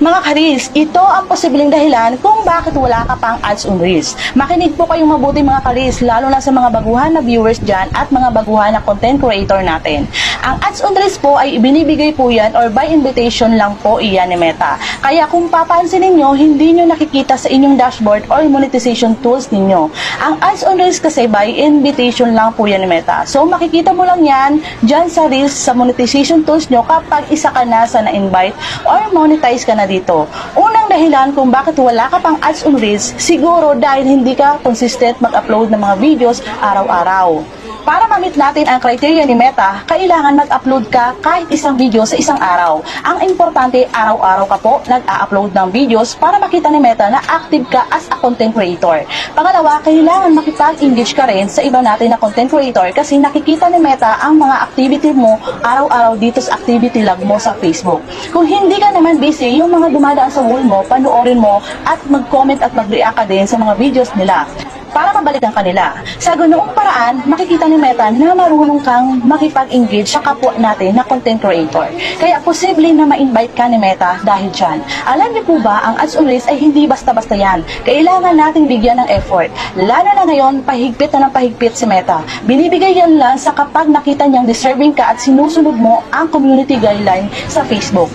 Mga ka-Reels, ito ang posibleng dahilan kung bakit wala ka pang ads on Reels. Makinig po kayong mabuti mga ka-Reels, lalo na sa mga baguhan na viewers dyan at mga baguhan na content creator natin. Ang ads on Reels po ay ibinibigay po yan or by invitation lang po iyan ni Meta. Kaya kung papansinin nyo, hindi nyo nakikita sa inyong dashboard or monetization tools ninyo. Ang ads on Reels kasi by invitation lang po yan ni Meta. So makikita mo lang yan dyan sa Reels sa monetization tools nyo kapag isa ka na sa na-invite or monetize ka na dito. Unang dahilan kung bakit wala ka pang ads on Reels, siguro dahil hindi ka consistent mag-upload ng mga videos araw-araw. Para ma-meet natin ang criteria ni Meta, kailangan mag-upload ka kahit isang video sa isang araw. Ang importante, araw-araw ka po nag-a-upload ng videos para makita ni Meta na active ka as a content creator. Pangalawa, kailangan makipag-engage ka rin sa iba natin na content creator kasi nakikita ni Meta ang mga activity mo araw-araw dito sa activity log mo sa Facebook. Kung hindi ka naman busy, yung mga dumadaan sa wall mo, panoorin mo at mag-comment at mag-react ka din sa mga videos nila para mabalikan kanila. Sa ganoong paraan, makikita ni Meta na marunong kang makipag-engage sa kapwa natin na content creator. Kaya posible na ma-invite ka ni Meta dahil dyan. Alam niyo po ba, ang ads on Reels ay hindi basta-basta yan. Kailangan nating bigyan ng effort. Lalo na ngayon, pahigpit na ng pahigpit si Meta. Binibigay yan lang sa kapag nakita niyang deserving ka at sinusunod mo ang community guideline sa Facebook.